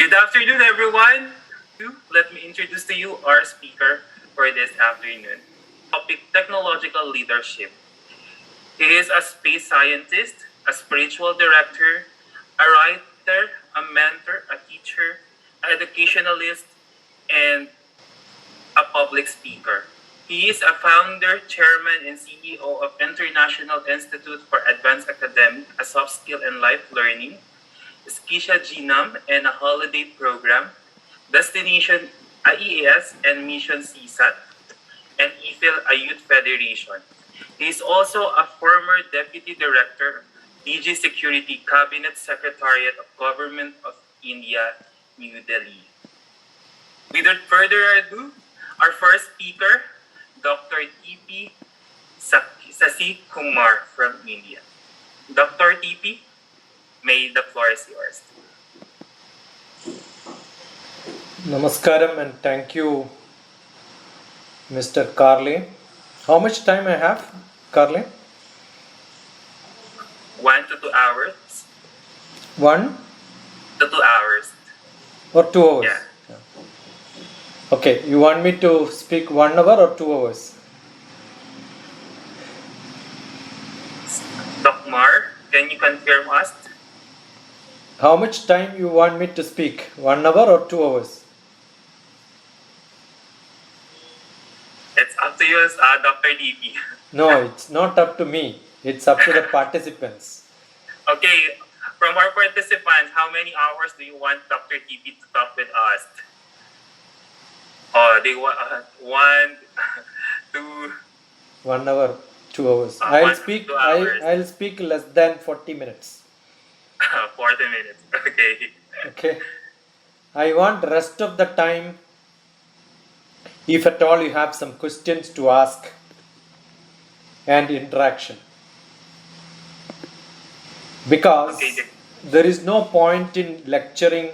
Good afternoon, everyone. Let me introduce to you our speaker for this afternoon. Topic: technological leadership. He is a space scientist, a spiritual director, a writer, a mentor, a teacher, an educationalist, and a public speaker. He is a founder, chairman, and CEO of International Institute for Advanced Academic, a soft skill and life learning, Skisha Genome, and a holiday program, Destination IEAS and Mission CSAT, and IFIL, a youth federation. He is also a former Deputy Director, DG Security Cabinet Secretariat of Government of India, New Delhi. Without further ado, our first speaker, Dr. TP Sasi Kumar from India. Dr. TP, may the floor is yours. Namaskaram and thank you, Mr. Carly. How much time I have, Carly? 1 to 2 hours. 1 to 2 hours. or 2 hours? Yeah. Okay, you want me to speak 1 hour or 2 hours? Dr. Kumar, can you confirm us? How much time you want me to speak? 1 hour or 2 hours? It's up to you, Dr. DP. No, it's not up to me. It's up to the participants. Okay, from our participants, how many hours do you want Dr. DP to talk with us? Oh, they want 1, 2. 1 hour, 2 hours. 1 I'll to speak. 2 hours. I'll speak less than 40 minutes. 40 minutes. Okay. Okay. I want rest of the time, if at all you have some questions to ask and interaction. Because Okay. there is no point in lecturing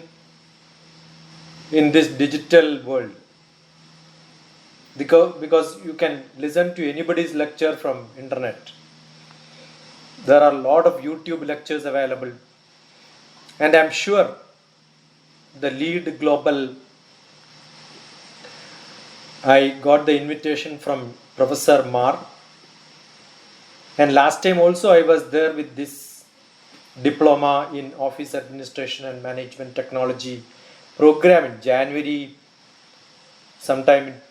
in this digital world. Because you can listen to anybody's lecture from internet. There are a lot of YouTube lectures available. And I'm sure the lead global, I got the invitation from Professor Mar. And last time also I was there with this diploma in Office Administration and Management Technology program in January, sometime in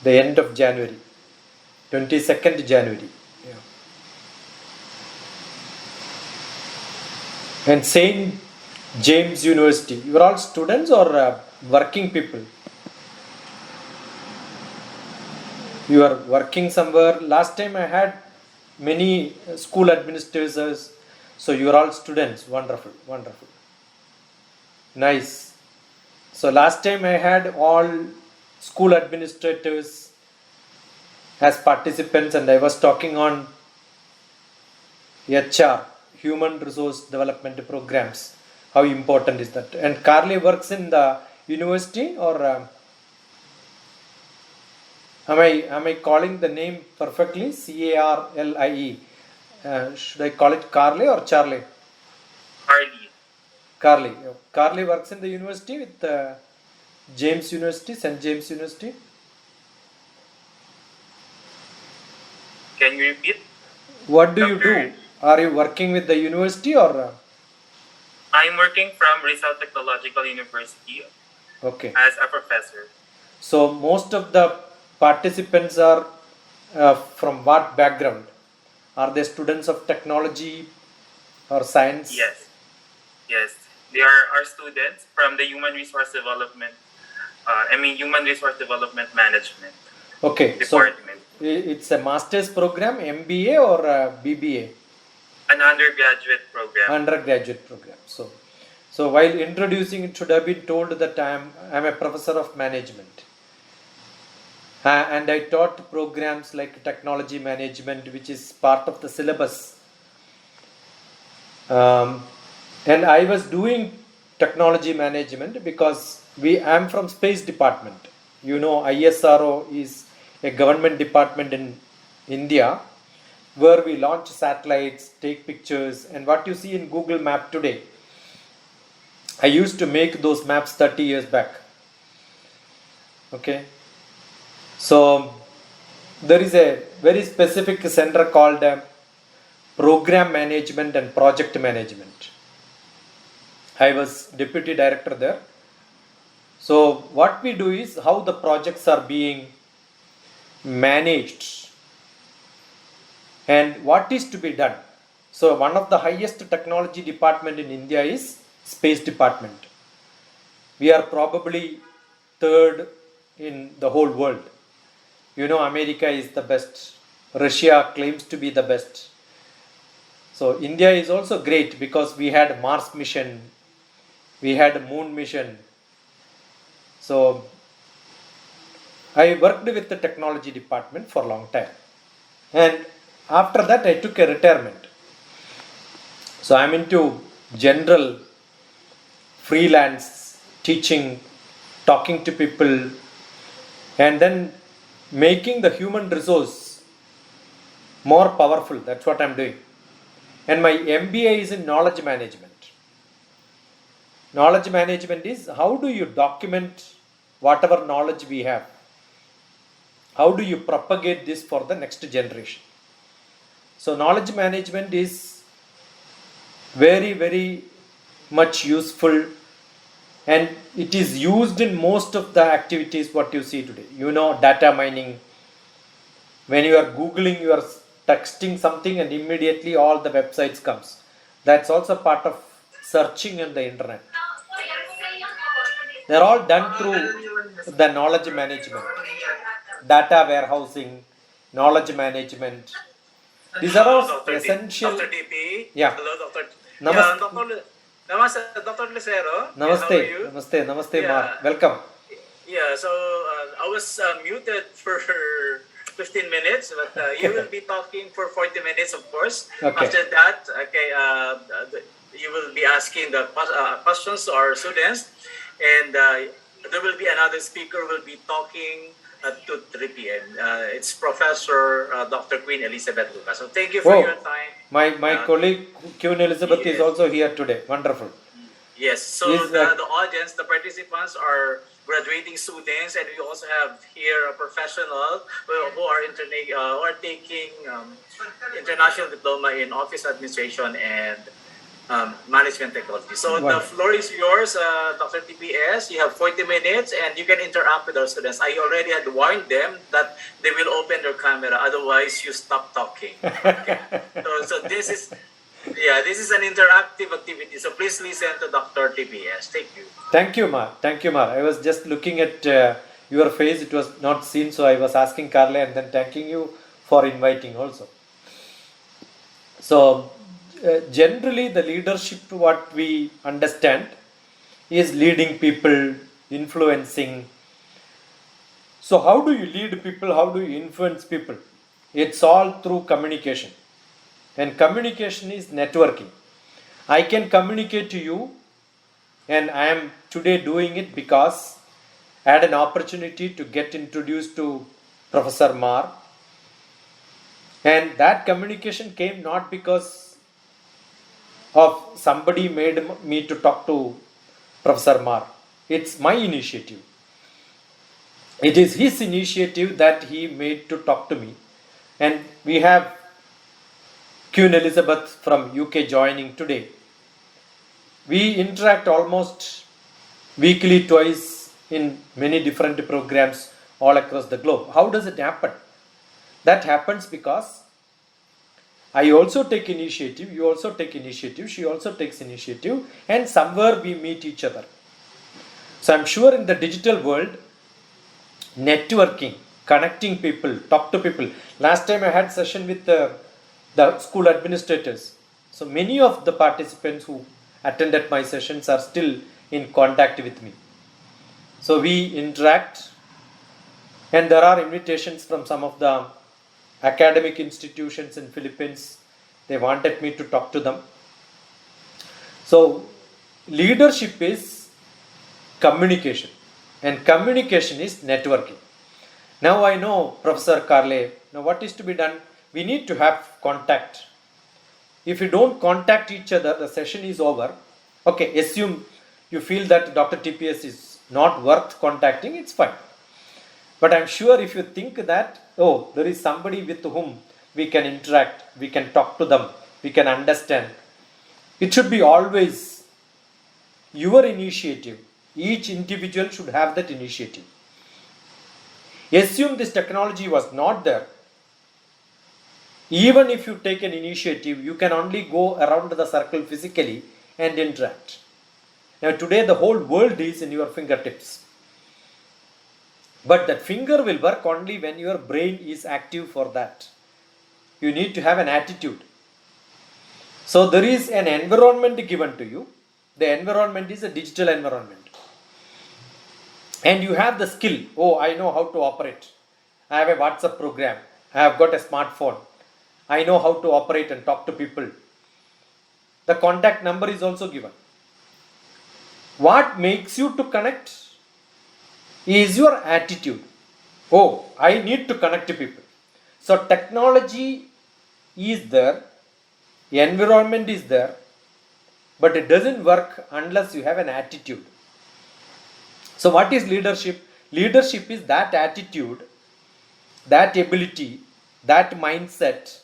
the end of January, 22nd January. Yeah. And St. James University, you are all students or working people? You are working somewhere. Last time I had many school administrators, so you are all students. Wonderful, wonderful. Nice. So last time I had all school administrators as participants and I was talking on HR, Human Resource Development Programs. How important is that? And Carly works in the university or am I calling the name perfectly? Carlie. Should I call it Carly or Charlie? Carly. Carly works in the university with James University, St. James University. Can you repeat? What do you do? Are you working with the university or? I'm working from Rizal Technological University Okay. as a professor. So most of the participants are from what background? Are they students of technology or science? Yes. They are our students from the Human Resource Development. Human Resource Development Management Okay. Department. So it's a master's program, MBA or BBA? An undergraduate program. Undergraduate program. So while introducing it should have been told that I'm a professor of management. And I taught programs like technology management, which is part of the syllabus. And I was doing technology management because I'm from space department. You know, ISRO is a government department in India where we launch satellites, take pictures, and what you see in Google Map today, I used to make those maps 30 years back. Okay. So there is a very specific center called Program Management and Project Management. I was deputy director there. So what we do is how the projects are being managed and what is to be done. So one of the highest technology department in India is Space Department. We are probably third in the whole world. You know, America is the best. Russia claims to be the best. So India is also great because we had Mars mission, we had moon mission. So I worked with the technology department for a long time. And after that I took a retirement. So I'm into general freelance teaching, talking to people, and then making the human resource more powerful. That's what I'm doing. And my MBA is in knowledge management. Knowledge management is how do you document whatever knowledge we have? How do you propagate this for the next generation? So knowledge management is very, very much useful, and it is used in most of the activities what you see today. You know, data mining. When you are Googling, you are texting something and immediately all the websites comes. That's also part of searching in the internet. They're all done through the knowledge management, data warehousing, knowledge management. These are all Dr. essential. Dr. DP. Yeah. Hello, Dr. Namaste. Dr. Lucero. How are Namaste. you? Namaste. Namaste, Yeah. Mark. Welcome. Yeah, so I was muted for 15 minutes, but you will be talking for 40 minutes, of course. Okay. After that, you will be asking the questions to our students, and there will be another speaker who will be talking to 3 p.m. It's Professor Dr. Queen Elizabeth Lucas. So thank you for your time. My colleague Queen Elizabeth is yes. also here today. Wonderful. Yes, so Is the that- audience, the participants are graduating students, and we also have here a professional who are taking international diploma in office administration and management technology. So the Wonderful. floor is yours, Dr. TPS. You have 40 minutes, and you can interact with our students. I already had warned them that they will open their camera, otherwise you stop talking. Okay. So this is an interactive activity. So please listen to Dr. TPS. Thank you. Thank you, Mar. Thank you, Mar. I was just looking at your face. It was not seen, so I was asking Carla and then thanking you for inviting also. So, generally, the leadership, what we understand, is leading people, influencing. So, how do you lead people? How do you influence people? It's all through communication. And communication is networking. I can communicate to you, and I am today doing it because I had an opportunity to get introduced to Professor Mar. And that communication came not because of somebody made me to talk to Professor Mar. It's my initiative. It is his initiative that he made to talk to me. And we have Queen Elizabeth from UK joining today. We interact almost weekly, twice in many different programs all across the globe. How does it happen? That happens because I also take initiative, you also take initiative, she also takes initiative, and somewhere we meet each other. So I'm sure in the digital world, networking, connecting people, talk to people. Last time I had session with the school administrators. So many of the participants who attended my sessions are still in contact with me. So we interact, and there are invitations from some of the academic institutions in Philippines. They wanted me to talk to them. So leadership is communication, and communication is networking. Now I know, Professor Carle, now what is to be done? We need to have contact. If you don't contact each other, the session is over. Okay, assume you feel that Dr. TPS is not worth contacting, it's fine. But I'm sure if you think that, oh, there is somebody with whom we can interact, we can talk to them, we can understand, it should be always your initiative. Each individual should have that initiative. Assume this technology was not there. Even if you take an initiative, you can only go around the circle physically and interact. Now today the whole world is in your fingertips. But that finger will work only when your brain is active for that. You need to have an attitude. So there is an environment given to you. The environment is a digital environment. And you have the skill. Oh, I know how to operate. I have a WhatsApp program. I have got a smartphone. I know how to operate and talk to people. The contact number is also given. What makes you to connect is your attitude. Oh, I need to connect to people. So technology is there, environment is there, but it doesn't work unless you have an attitude. So what is leadership? Leadership is that attitude, that ability, that mindset,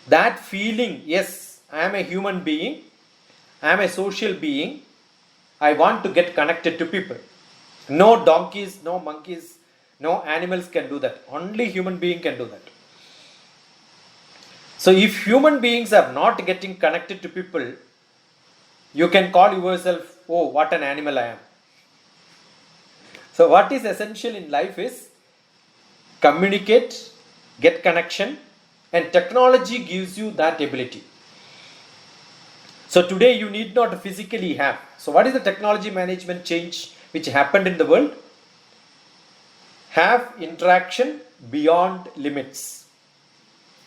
that feeling, yes, I am a human being, I am a social being, I want to get connected to people. No donkeys, no monkeys, no animals can do that. Only human being can do that. So if human beings are not getting connected to people, you can call yourself, oh, what an animal I am. So what is essential in life is communicate, get connection, and technology gives you that ability. So today you need not physically have. So what is the technology management change which happened in the world? Have interaction beyond limits.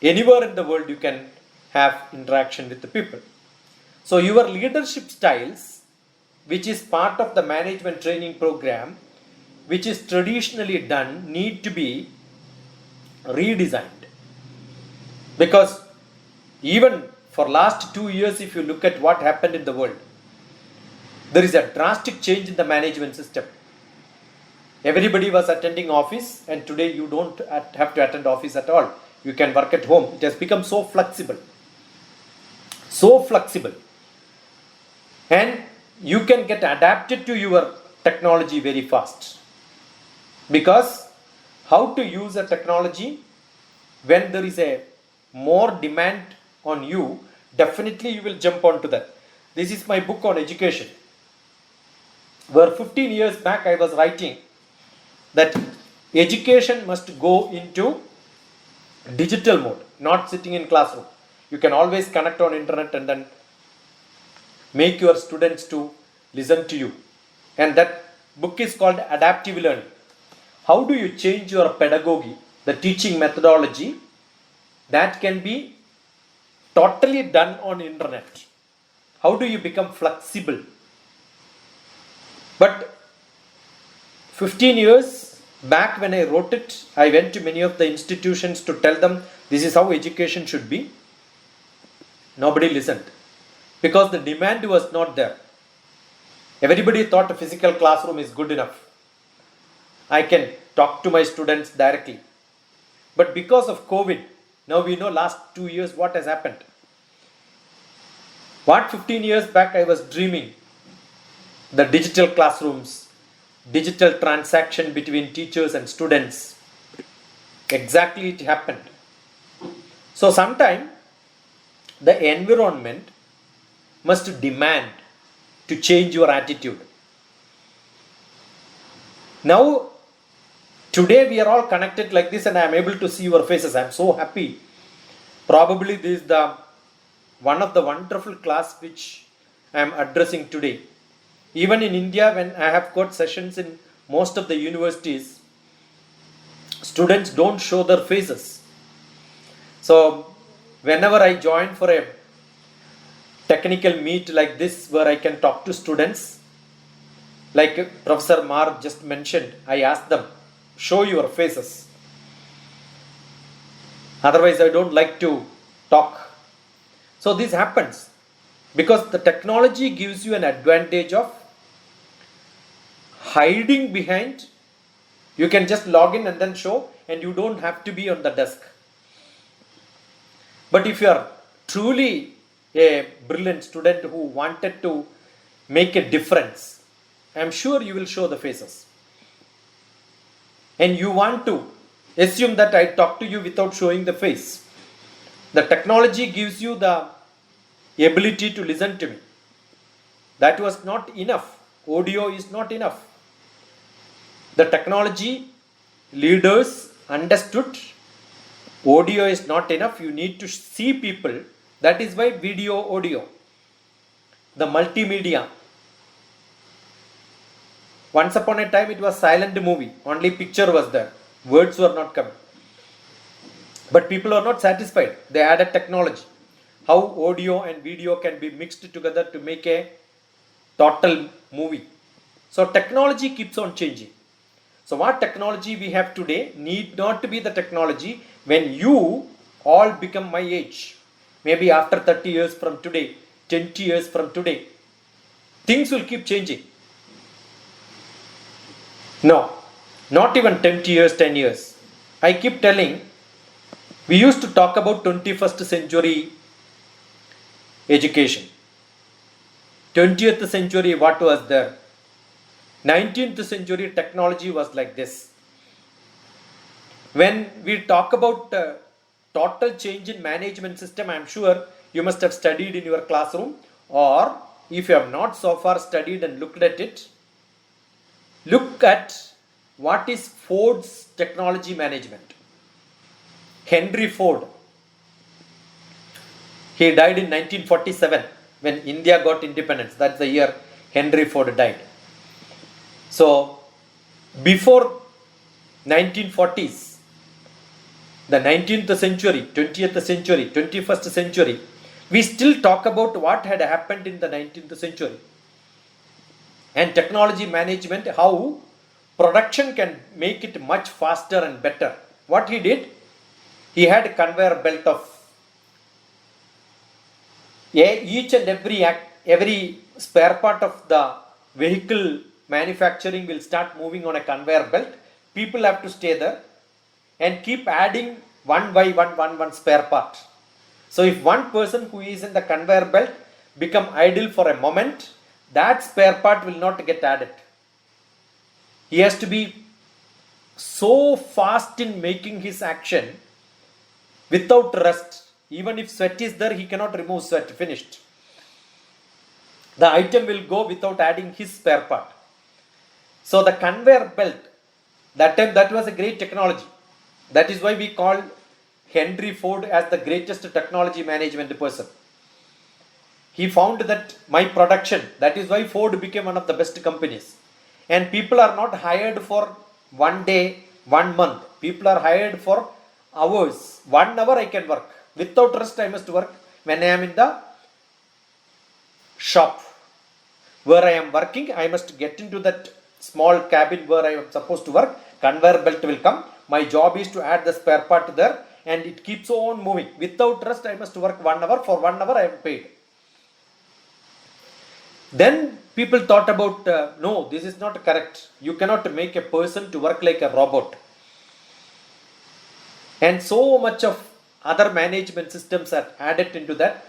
Anywhere in the world you can have interaction with the people. So your leadership styles, which is part of the management training program, which is traditionally done, need to be redesigned. Because even for last 2 years, if you look at what happened in the world, there is a drastic change in the management system. Everybody was attending office, and today you don't have to attend office at all. You can work at home. It has become so flexible. So flexible. And you can get adapted to your technology very fast. Because how to use a technology when there is a more demand on you, definitely you will jump onto that. This is my book on education, where 15 years back I was writing that education must go into digital mode, not sitting in classroom. You can always connect on internet and then make your students to listen to you. And that book is called Adaptive Learning. How do you change your pedagogy, the teaching methodology, that can be totally done on internet? How do you become flexible? But 15 years back when I wrote it, I went to many of the institutions to tell them this is how education should be. Nobody listened because the demand was not there. Everybody thought a physical classroom is good enough. I can talk to my students directly. But because of COVID, now we know last 2 years what has happened. What 15 years back I was dreaming, the digital classrooms, digital transaction between teachers and students, exactly it happened. So sometime the environment must demand to change your attitude. Now, today we are all connected like this and I am able to see your faces. I am so happy. Probably this is the one of the wonderful class which I am addressing today. Even in India, when I have got sessions in most of the universities, students don't show their faces. So whenever I join for a technical meet like this where I can talk to students, like Professor Mar just mentioned, I ask them, show your faces. Otherwise I don't like to talk. So this happens. Because the technology gives you an advantage of hiding behind. You can just log in and then show, and you don't have to be on the desk. But if you are truly a brilliant student who wanted to make a difference, I am sure you will show the faces. And you want to assume that I talk to you without showing the face. The technology gives you the ability to listen to me. That was not enough. Audio is not enough. The technology leaders understood audio is not enough. You need to see people. That is why video, audio, the multimedia. Once upon a time it was silent movie. Only picture was there. Words were not coming. But people are not satisfied. They added technology. How audio and video can be mixed together to make a total movie. So technology keeps on changing. So what technology we have today need not to be the technology when you all become my age. Maybe after 30 years from today, 20 years from today, things will keep changing. No, not even 20 years, 10 years. I keep telling, we used to talk about 21st century education. 20th century, what was there? 19th century technology was like this. When we talk about total change in management system, I am sure you must have studied in your classroom, or if you have not so far studied and looked at it, look at what is Ford's technology management. Henry Ford. He died in 1947 when India got independence. That's the year Henry Ford died. So, before 1940s, the 19th century, 20th century, 21st century, we still talk about what had happened in the 19th century. And technology management, how production can make it much faster and better. What he did, he had a conveyor belt of each and every spare part of the vehicle manufacturing will start moving on a conveyor belt. People have to stay there and keep adding one by one spare part. So if one person who is in the conveyor belt become idle for a moment, that spare part will not get added. He has to be so fast in making his action without rest. Even if sweat is there, he cannot remove sweat. Finished. The item will go without adding his spare part. So the conveyor belt, that time that was a great technology. That is why we call Henry Ford as the greatest technology management person. He found that my production, that is why Ford became one of the best companies. And people are not hired for 1 day, 1 month. People are hired for hours. 1 hour I can work. Without rest I must work when I am in the shop. Where I am working, I must get into that small cabin where I am supposed to work. Conveyor belt will come. My job is to add the spare part there, and it keeps on moving. Without rest I must work 1 hour. For 1 hour I am paid. Then people thought about, no, this is not correct. You cannot make a person to work like a robot. And so much of other management systems are added into that.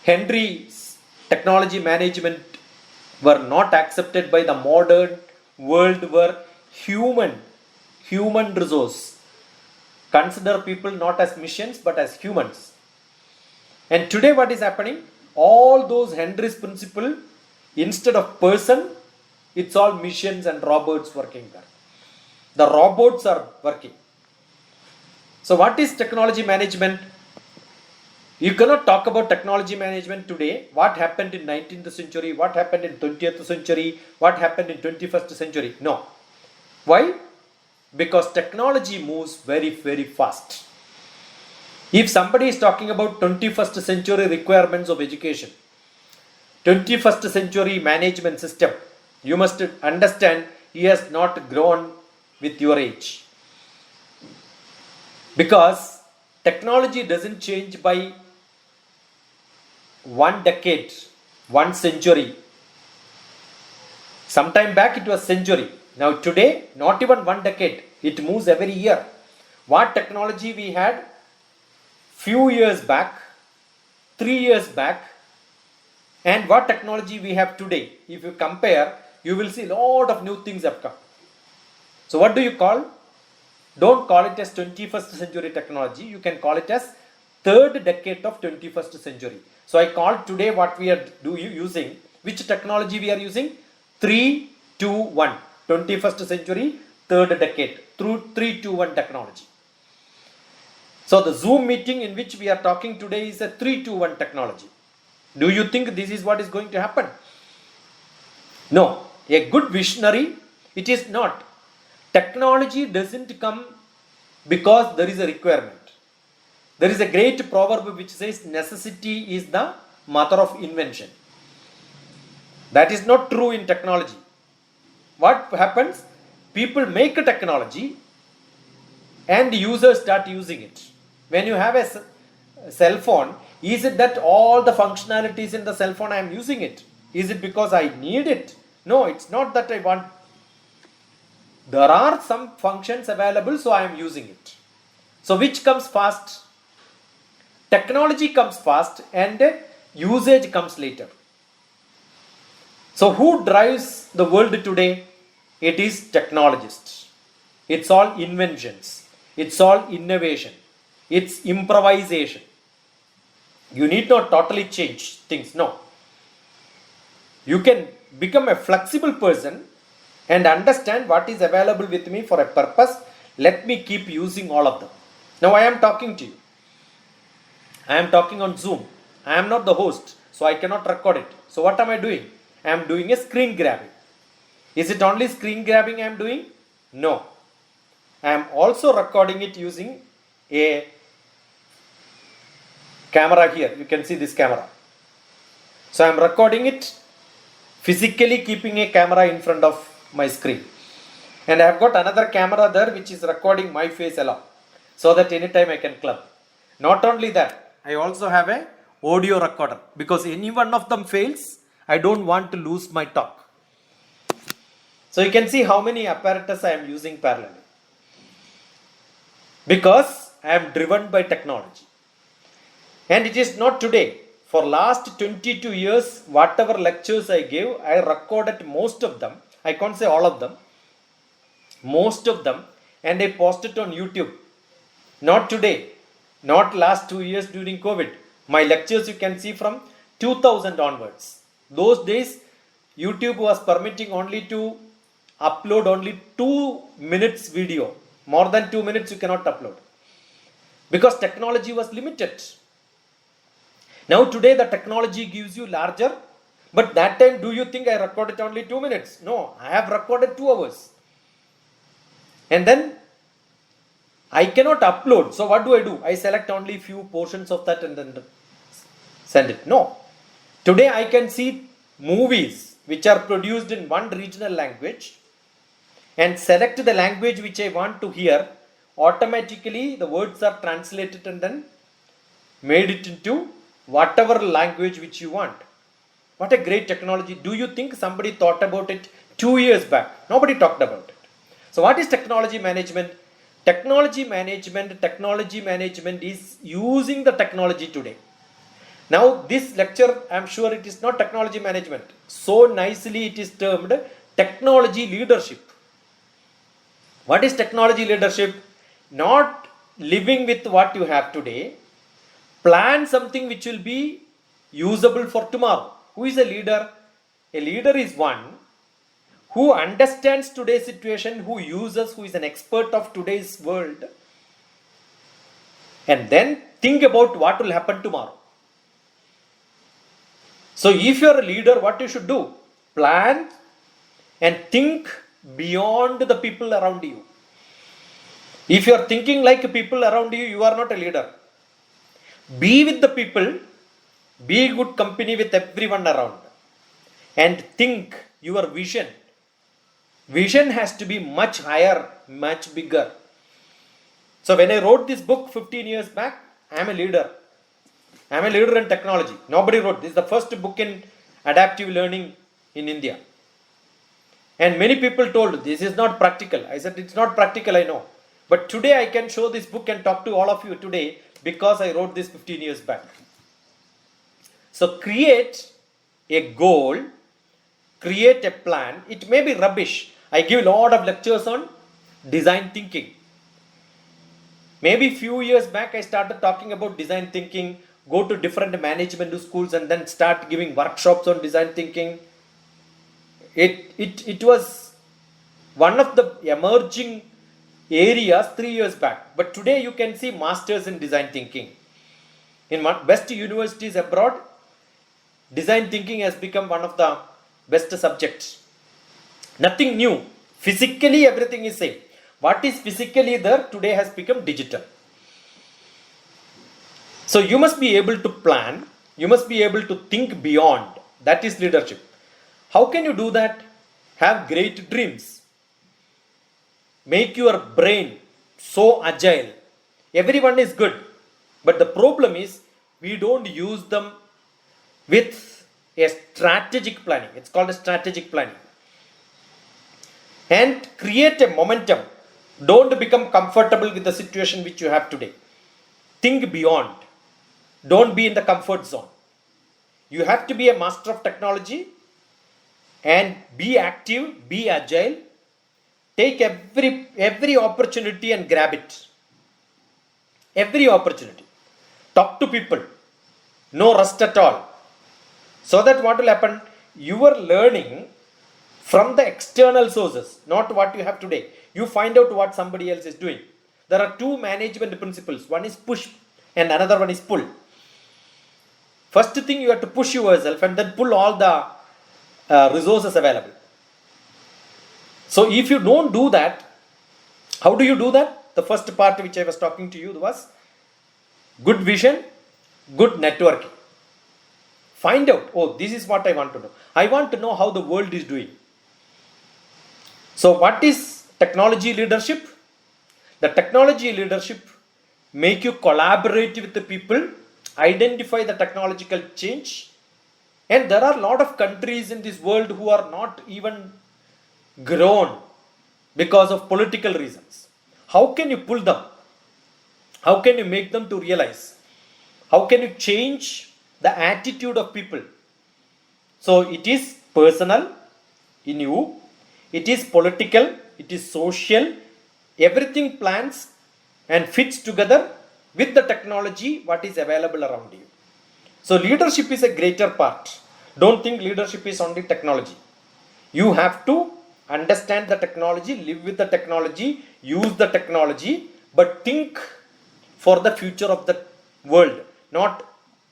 Henry's technology management were not accepted by the modern world where human resource. Consider people not as machines but as humans. And today what is happening? All those Henry's principle, instead of person, it's all machines and robots working there. The robots are working. So what is technology management? You cannot talk about technology management today. What happened in 19th century? What happened in 20th century? What happened in 21st century? No. Why? Because technology moves very, very fast. If somebody is talking about 21st century requirements of education, 21st century management system, you must understand he has not grown with your age. Because technology doesn't change by 1 decade, 1 century. Sometime back it was century. Now today, not even 1 decade. It moves every year. What technology we had few years back, 3 years back, and what technology we have today. If you compare, you will see a lot of new things have come. So what do you call? Don't call it as 21st century technology. You can call it as third decade of 21st century. So I call today what we are using. Which technology we are using? 3, 2, 1. 21st century, third decade. Through 3, 2, 1 technology. So the Zoom meeting in which we are talking today is a 3, 2, 1 technology. Do you think this is what is going to happen? No. A good visionary, it is not. Technology doesn't come because there is a requirement. There is a great proverb which says necessity is the mother of invention. That is not true in technology. What happens? People make a technology and users start using it. When you have a cell phone, is it that all the functionalities in the cell phone I am using it? Is it because I need it? No, it's not that I want. There are some functions available, so I am using it. So which comes fast? Technology comes fast and usage comes later. So who drives the world today? It is technologists. It's all inventions. It's all innovation. It's improvisation. You need not totally change things. No. You can become a flexible person and understand what is available with me for a purpose. Let me keep using all of them. Now I am talking to you. I am talking on Zoom. I am not the host, so I cannot record it. So what am I doing? I am doing a screen grabbing. Is it only screen grabbing I am doing? No. I am also recording it using a camera here. You can see this camera. So I am recording it physically keeping a camera in front of my screen. And I have got another camera there which is recording my face along, so that anytime I can club. Not only that, I also have a audio recorder, because any one of them fails, I don't want to lose my talk. So you can see how many apparatus I am using parallelly, because I am driven by technology. And it is not today. For last 22 years, whatever lectures I gave, I recorded most of them. I can't say all of them. Most of them. And I posted on YouTube. Not today. Not last 2 years during COVID. My lectures you can see from 2000 onwards. Those days, YouTube was permitting only to upload only 2 minutes video. More than 2 minutes you cannot upload. Because technology was limited. Now today the technology gives you larger, but that time do you think I recorded only 2 minutes? No, I have recorded 2 hours. And then I cannot upload. So what do? I select only few portions of that and then send it. No. Today I can see movies which are produced in one regional language and select the language which I want to hear. Automatically the words are translated and then made it into whatever language which you want. What a great technology. Do you think somebody thought about it 2 years back? Nobody talked about it. So what is technology management? Technology management is using the technology today. Now this lecture, I am sure it is not technology management. So nicely it is termed technology leadership. What is technology leadership? Not living with what you have today. Plan something which will be usable for tomorrow. Who is a leader? A leader is one who understands today's situation, who uses, who is an expert of today's world, and then think about what will happen tomorrow. So if you are a leader, what you should do? Plan and think beyond the people around you. If you are thinking like people around you, you are not a leader. Be with the people, be good company with everyone around, and think your vision. Vision has to be much higher, much bigger. So when I wrote this book 15 years back, I am a leader. I am a leader in technology. Nobody wrote. This is the first book in adaptive learning in India. And many people told, this is not practical. I said, it's not practical, I know. But today I can show this book and talk to all of you today because I wrote this 15 years back. So create a goal, create a plan. It may be rubbish. I give a lot of lectures on design thinking. Maybe few years back I started talking about design thinking, go to different management schools and then start giving workshops on design thinking. It was one of the emerging areas 3 years back. But today you can see masters in design thinking. In best universities abroad, design thinking has become one of the best subjects. Nothing new. Physically everything is same. What is physically there today has become digital. So you must be able to plan. You must be able to think beyond. That is leadership. How can you do that? Have great dreams. Make your brain so agile. Everyone is good. But the problem is we don't use them with a strategic planning. It's called a strategic planning. And create a momentum. Don't become comfortable with the situation which you have today. Think beyond. Don't be in the comfort zone. You have to be a master of technology and be active, be agile. Take every opportunity and grab it. Every opportunity. Talk to people. No rust at all. So that what will happen? You are learning from the external sources, not what you have today. You find out what somebody else is doing. There are two management principles. One is push and another one is pull. First thing, you have to push yourself and then pull all the resources available. So if you don't do that, how do you do that? The first part which I was talking to you was good vision, good networking. Find out, oh, this is what I want to know. I want to know how the world is doing. So what is technology leadership? The technology leadership make you collaborate with the people, identify the technological change, and there are a lot of countries in this world who are not even grown because of political reasons. How can you pull them? How can you make them to realize? How can you change the attitude of people? So it is personal in you, it is political, it is social, everything plans and fits together with the technology what is available around you. So leadership is a greater part. Don't think leadership is only technology. You have to understand the technology, live with the technology, use the technology, but think for the future of the world. Not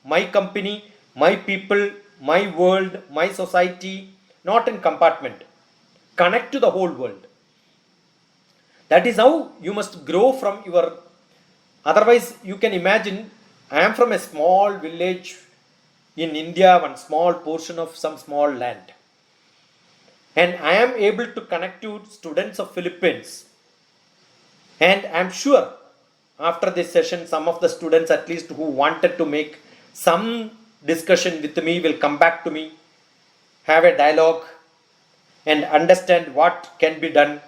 my company, my people, my world, my society, not in compartment. Connect to the whole world. That is how you must grow from your... Otherwise, you can imagine, I am from a small village in India, one small portion of some small land. And I am able to connect to students of Philippines. And I am sure after this session, some of the students at least who wanted to make some discussion with me will come back to me, have a dialogue and understand what can be done.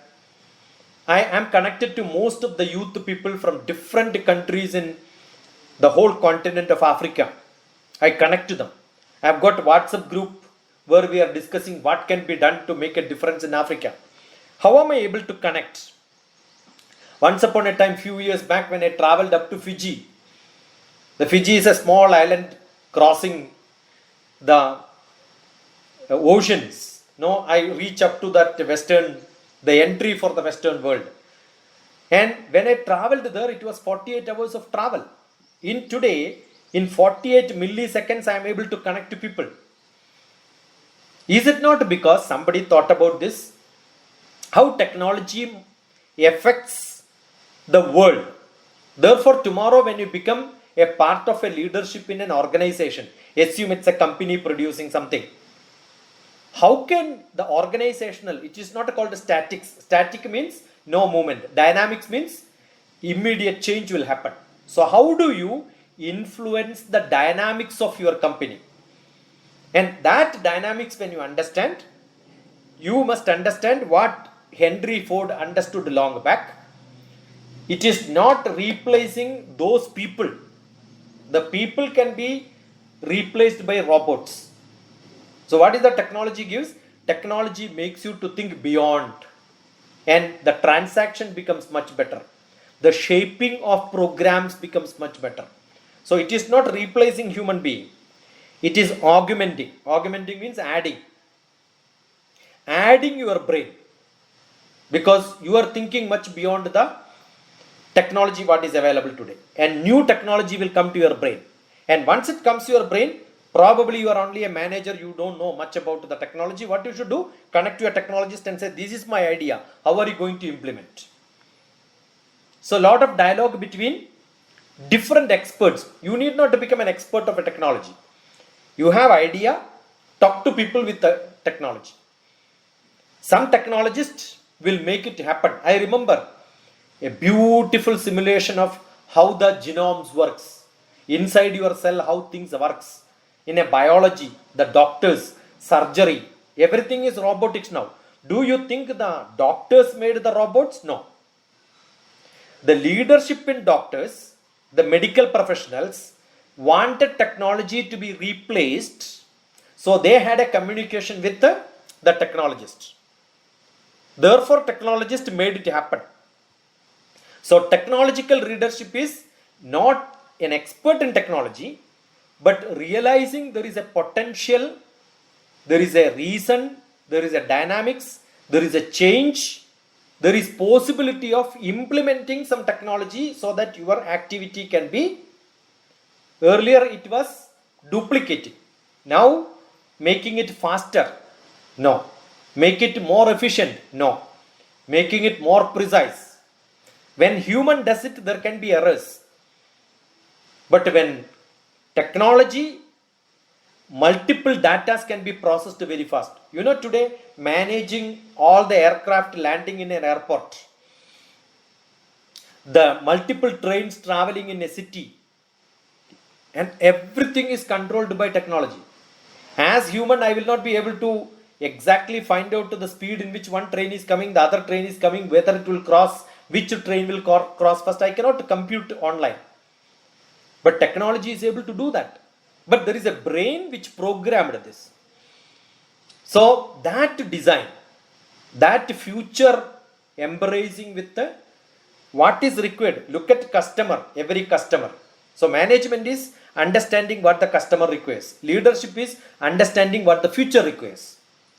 I am connected to most of the youth people from different countries in the whole continent of Africa. I connect to them. I have got a WhatsApp group where we are discussing what can be done to make a difference in Africa. How am I able to connect? Once upon a time, few years back, when I traveled up to Fiji, the Fiji is a small island crossing the oceans. No, I reach up to that the entry for the Western world. And when I traveled there, it was 48 hours of travel. In 48 milliseconds, I am able to connect to people. Is it not because somebody thought about this? How technology affects the world. Therefore, tomorrow when you become a part of a leadership in an organization, assume it's a company producing something. How can the organizational, it is not called statics. Static means no movement. Dynamics means immediate change will happen. So how do you influence the dynamics of your company. And that dynamics, when you understand, you must understand what Henry Ford understood long back. It is not replacing those people. The people can be replaced by robots. So what is the technology gives? Technology makes you to think beyond, and the transaction becomes much better. The shaping of programs becomes much better. So it is not replacing human being. It is augmenting. Augmenting means adding. Adding your brain. Because you are thinking much beyond the technology what is available today. And new technology will come to your brain. And once it comes to your brain, probably you are only a manager, you don't know much about the technology. What you should do? Connect to a technologist and say, this is my idea. How are you going to implement? So a lot of dialogue between different experts. You need not to become an expert of a technology. You have idea, talk to people with the technology. Some technologists will make it happen. I remember a beautiful simulation of how the genomes works. Inside your cell, how things works. In a biology, the doctors, surgery, everything is robotics now. Do you think the doctors made the robots? No. The leadership in doctors, the medical professionals, wanted technology to be replaced, so they had a communication with the technologist. Therefore, technologist made it happen. So, technological leadership is not an expert in technology, but realizing there is a potential, there is a reason, there is a dynamics, there is a change, there is possibility of implementing some technology so that your activity can be. Earlier it was duplicating. Now making it faster. No. Make it more efficient. No. Making it more precise. When human does it, there can be errors. But when technology, multiple data can be processed very fast. You know, today managing all the aircraft landing in an airport, the multiple trains traveling in a city, and everything is controlled by technology. As human, I will not be able to exactly find out the speed in which one train is coming, the other train is coming, whether it will cross, which train will cross first. I cannot compute online. But technology is able to do that. But there is a brain which programmed this. So that design, that future embracing with the what is required. Look at customer, every customer. So management is understanding what the customer requires. Leadership is understanding what the future requires.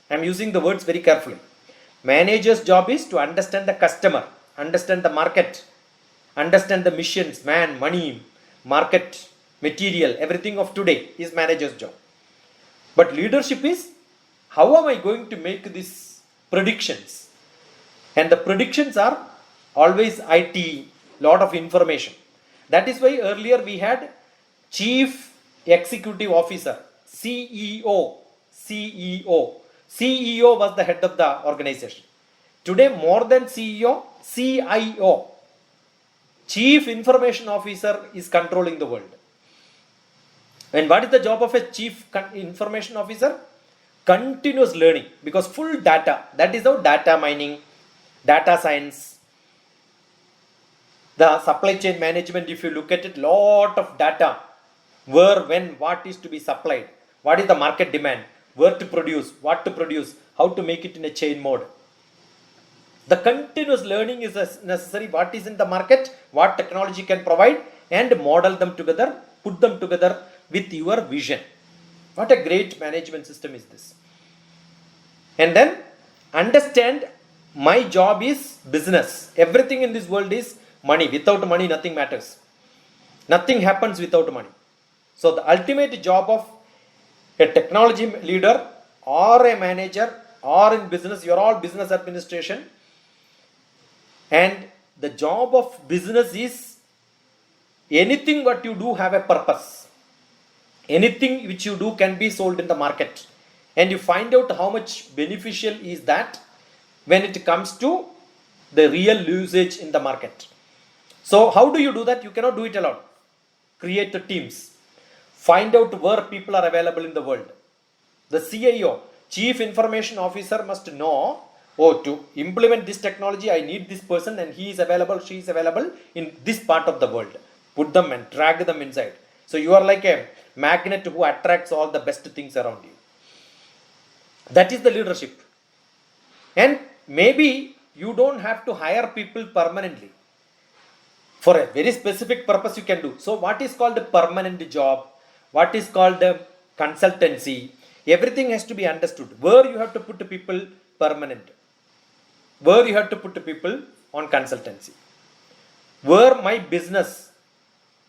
I am using the words very carefully. Manager's job is to understand the customer, understand the market, understand the missions, man, money, market, material, everything of today is manager's job. But leadership is, how am I going to make these predictions? And the predictions are always IT, lot of information. That is why earlier we had Chief Executive Officer, CEO. CEO was the head of the organization. Today, more than CEO, CIO, Chief Information Officer, is controlling the world. And what is the job of a Chief Information Officer? Continuous learning, because full data, that is how data mining, data science, the supply chain management, if you look at it, lot of data, where, when, what is to be supplied, what is the market demand, where to produce, what to produce, how to make it in a chain mode. The continuous learning is necessary. What is in the market, what technology can provide, and model them together, put them together with your vision. What a great management system is this. And then understand, my job is business. Everything in this world is money. Without money, nothing matters. Nothing happens without money. So the ultimate job of a technology leader or a manager or in business, you are all business administration. And the job of business is, anything what you do have a purpose. Anything which you do can be sold in the market. And you find out how much beneficial is that when it comes to the real usage in the market. So how do you do that? You cannot do it alone. create the teams. Find out where people are available in the world. The CIO, Chief Information Officer, must know, oh, to implement this technology, I need this person and he is available, she is available in this part of the world. Put them and drag them inside. So you are like a magnet who attracts all the best things around you. That is the leadership. And maybe you don't have to hire people permanently. For a very specific purpose you can do. So what is called a permanent job? What is called a consultancy? Everything has to be understood. Where you have to put people permanent. Where you have to put people on consultancy. Where my business,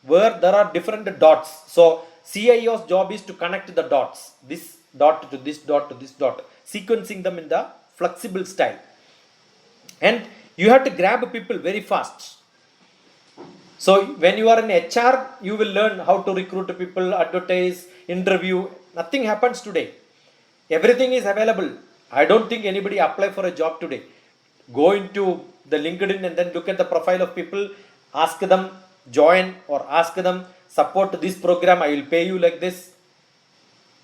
where there are different dots. So CIO's job is to connect the dots. This dot to this dot to this dot. Sequencing them in the flexible style. And you have to grab people very fast. So when you are in HR, you will learn how to recruit people, advertise, interview. Nothing happens today. Everything is available. I don't think anybody apply for a job today. Go into the LinkedIn and then look at the profile of people, ask them join or ask them support this program, I will pay you like this.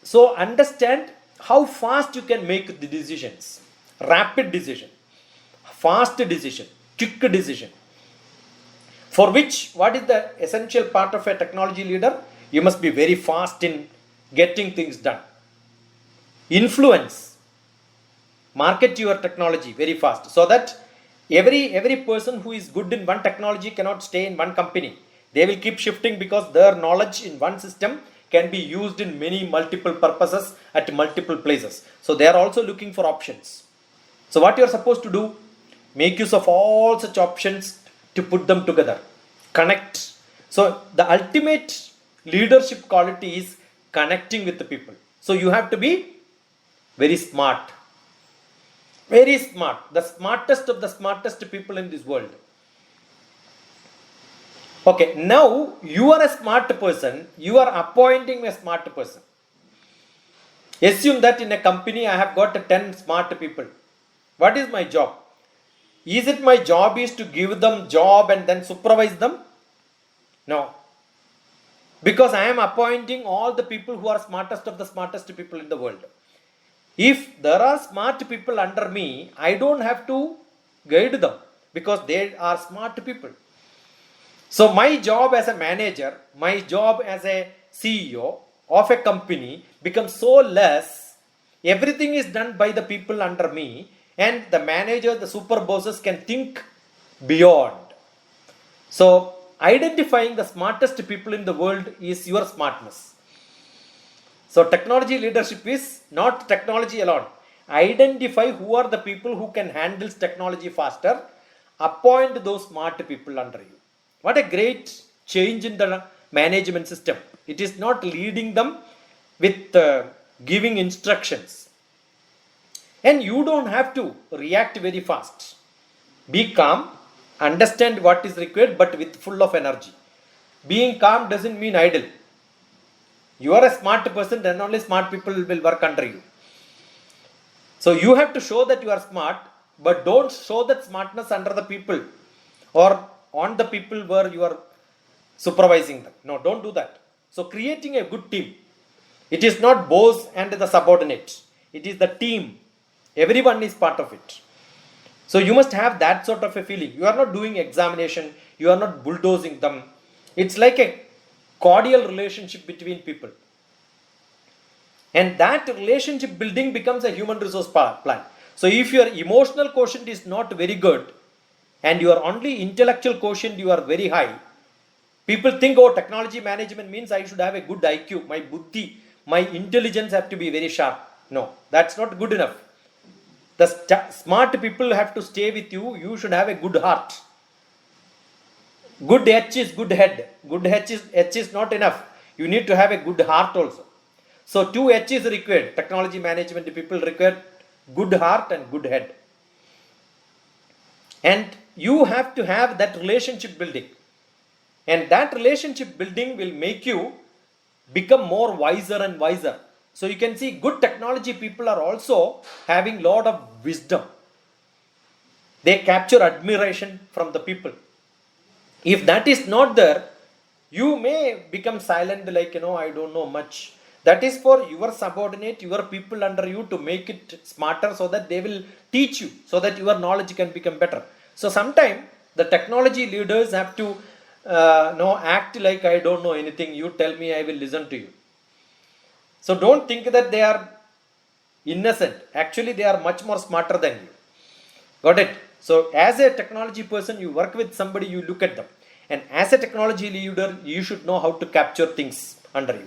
So understand how fast you can make the decisions. Rapid decision, fast decision, quick decision. For which, what is the essential part of a technology leader? You must be very fast in getting things done. Influence. Market your technology very fast. So that every person who is good in one technology cannot stay in one company. They will keep shifting because their knowledge in one system can be used in many multiple purposes at multiple places. So they are also looking for options. So what you are supposed to do? Make use of all such options to put them together. Connect. So the ultimate leadership quality is connecting with the people. So you have to be very smart. Very smart. The smartest of the smartest people in this world. Okay, now you are a smart person. You are appointing a smart person. Assume that in a company I have got 10 smart people. What is my job? Is it my job is to give them job and then supervise them? No. Because I am appointing all the people who are smartest of the smartest people in the world. If there are smart people under me, I don't have to guide them because they are smart people. So my job as a manager, my job as a CEO of a company becomes so less. Everything is done by the people under me. And the manager, the super bosses can think beyond. So, identifying the smartest people in the world is your smartness. So, technology leadership is not technology alone. Identify who are the people who can handle technology faster. Appoint those smart people under you. What a great change in the management system. It is not leading them with giving instructions. And you don't have to react very fast. Be calm, understand what is required, but with full of energy. Being calm doesn't mean idle. You are a smart person, then only smart people will work under you. So you have to show that you are smart, but don't show that smartness under the people or on the people where you are supervising them. No, don't do that. So creating a good team. It is not boss and the subordinate. It is the team. Everyone is part of it. So you must have that sort of a feeling. You are not doing examination. You are not bulldozing them. It's like a cordial relationship between people. And that relationship building becomes a human resource plan. So if your emotional quotient is not very good and your only intellectual quotient you are very high, people think, oh, technology management means I should have a good IQ. My buddhi, my intelligence have to be very sharp. No, that's not good enough. The smart people have to stay with you. You should have a good heart. Good H is good head. Good H is not enough. You need to have a good heart also. So 2 H is required. Technology management people require good heart and good head. And you have to have that relationship building. And that relationship building will make you become more wiser and wiser. So you can see good technology people are also having lot of wisdom. They capture admiration from the people. If that is not there, You may become silent, like, I don't know much. That is for your subordinate, your people under you, to make it smarter, so that they will teach you, so that your knowledge can become better. So sometimes the technology leaders have to act like, I don't know anything, you tell me, I will listen to you. So don't think that they are innocent. Actually, they are much more smarter than you. Got it? So as a technology person, you work with somebody, you look at them. And as a technology leader, you should know how to capture things under you.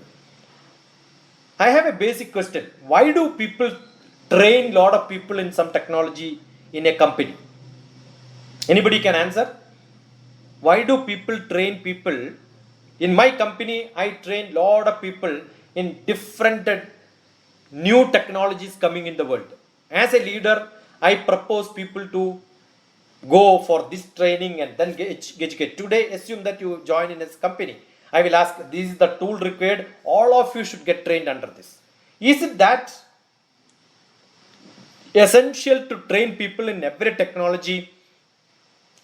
I have a basic question. Why do people train a lot of people in some technology in a company? Anybody can answer? Why do people train people? In my company, I train a lot of people in different new technologies coming in the world. As a leader, I propose people to go for this training and then get educated. Today, assume that you join in this company. I will ask, this is the tool required. All of you should get trained under this. Is it that essential to train people in every technology?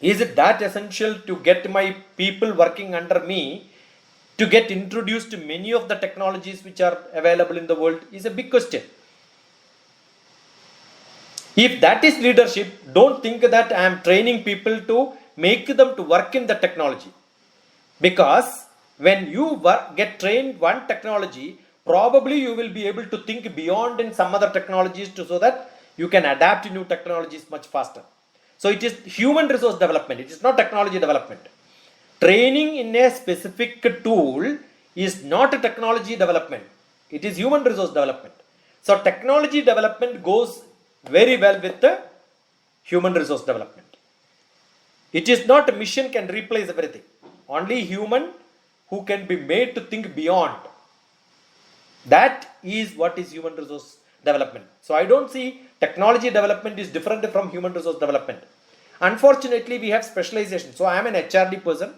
Is it that essential to get my people working under me to get introduced to many of the technologies which are available in the world? Is a big question. If that is leadership, don't think that I am training people to make them to work in the technology. Because when you get trained one technology, probably you will be able to think beyond in some other technologies so that you can adapt to new technologies much faster. So it is human resource development. It is not technology development. Training in a specific tool is not a technology development. It is human resource development. So technology development goes very well with the human resource development. It is not a mission can replace everything. Only human who can be made to think beyond. That is what is human resource development. So I don't see technology development is different from human resource development. Unfortunately, we have specialization. So I am an HRD person.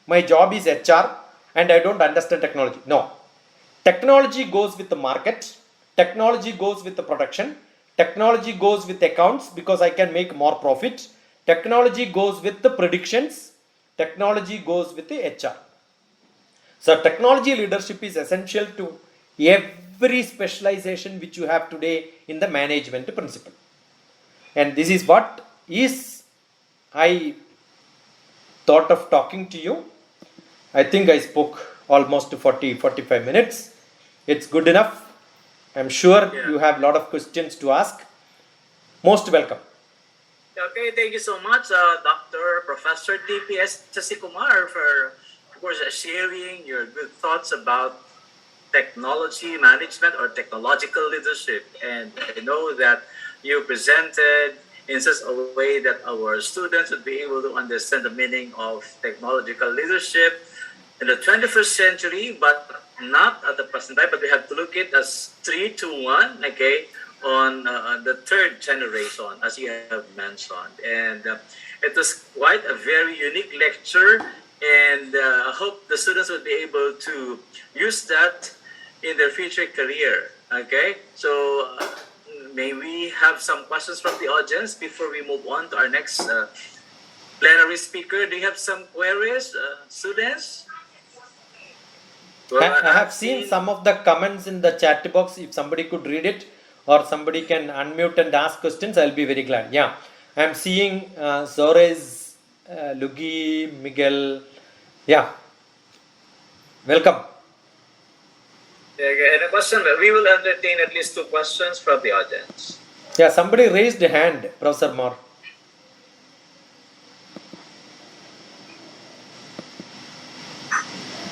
My job is HR and I don't understand technology. No. Technology goes with the market. Technology goes with the production. Technology goes with accounts because I can make more profit. Technology goes with the predictions. Technology goes with the HR. So technology leadership is essential to every specialization which you have today in the management principle. And this is what is I thought of talking to you. I think I spoke almost 40-45 minutes. It's good enough. I'm sure you have a lot of questions to ask. Most welcome. Okay, thank you so much, Dr. Professor DPS Kumar, for, of course, sharing your good thoughts about technology management or technological leadership. And I know that you presented in such a way that our students would be able to understand the meaning of technological leadership in the 21st century, but not at the present time, but we have to look at it as 3 to 1, okay, on the third generation, as you have mentioned. And it was quite a very unique lecture, and I hope the students will be able to use that in their future career, okay? So may we have some questions from the audience before we move on to our next plenary speaker? Do you have some queries, students? Well, I have seen some of the comments in the chat box. If somebody could read it or somebody can unmute and ask questions, I'll be very glad. Yeah, I'm seeing Zores, Lugi, Miguel. Yeah, welcome. Okay, and a question, we will entertain at least 2 questions from the audience. Yeah, somebody raised a hand, Professor Moore.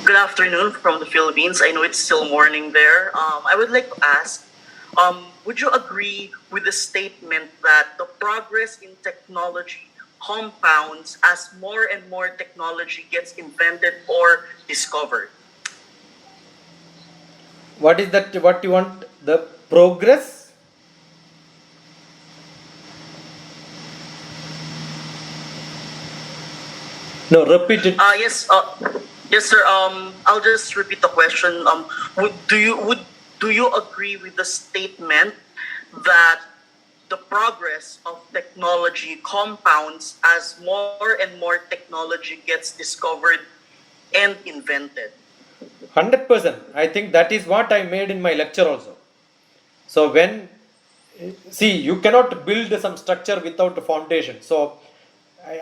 Good afternoon from the Philippines. I know it's still morning there. I would like to ask, would you agree with the statement that the progress in technology compounds as more and more technology gets invented or discovered? What is that? What you want? The progress? No, repeat it. Yes, sir. I'll just repeat the question. Do you agree with the statement that the progress of technology compounds as more and more technology gets discovered and invented. 100%. I think that is what I made in my lecture also. So when, see, you cannot build some structure without a foundation. So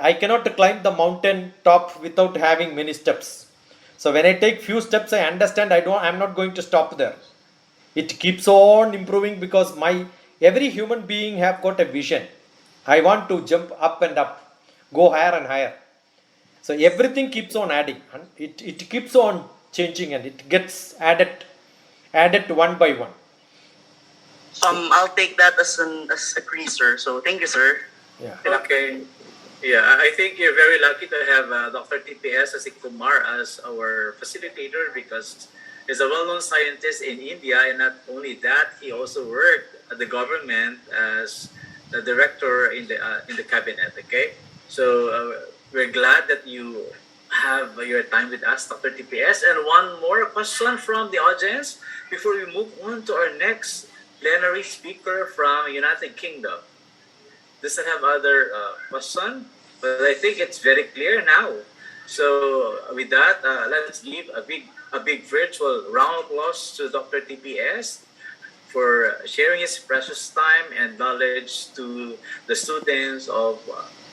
I cannot climb the mountain top without having many steps. So when I take few steps, I understand I'm not going to stop there. It keeps on improving because every human being have got a vision. I want to jump up and up, go higher and higher. So everything keeps on adding, and it keeps on changing, and it gets added one by one. I'll take that as agree, sir. So thank you, sir. Yeah. Okay. Yeah, I think you're very lucky to have Dr. TPS as Kumar as our facilitator because he's a well-known scientist in India, and not only that, he also worked at the government as the director in the cabinet. Okay, so we're glad that you have your time with us, Dr. TPS. And one more question from the audience before we move on to our next plenary speaker from United Kingdom. Does it have other question? But I think it's very clear now. So with that, let's give a big virtual round of applause to Dr. TPS for sharing his precious time and knowledge to the students of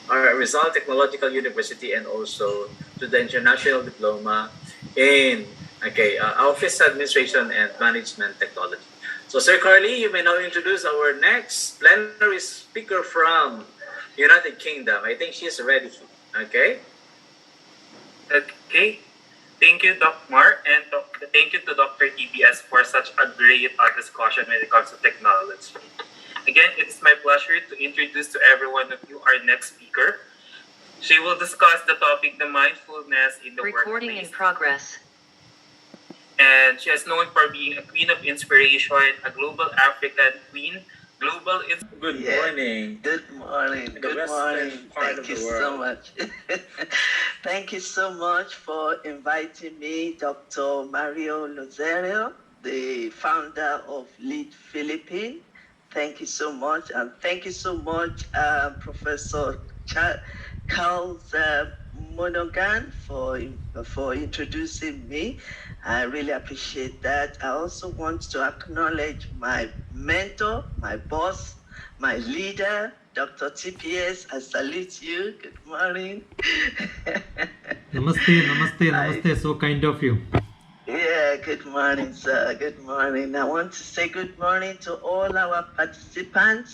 our Rizal Technological University and also to the International Diploma in Office Administration and Management Technology. So, Sir Carly, you may now introduce our next plenary speaker from United Kingdom. I think she's ready. Okay? Okay. Thank you, Doc Mar, and thank you to Dr. TPS for such a great discussion when it comes to technology. Again, it's my pleasure to introduce to every one of you our next speaker. She will discuss the topic, the mindfulness in the Recording workplace. in progress. And she is known for being a queen of inspiration, a global African queen, Good morning. Good morning. The Good western morning. part Thank of you the so world. much. Thank you so much for inviting me, Dr. Mario Lozario, the founder of Lead Philippines. Thank you so much. And thank you so much, Professor Carl Monaghan, for introducing me. I really appreciate that. I also want to acknowledge my mentor, my boss, my leader, Dr. TPS. I salute you. Good morning. Namaste. So kind of you. Yeah, good morning, sir. Good morning. I want to say good morning to all our participants.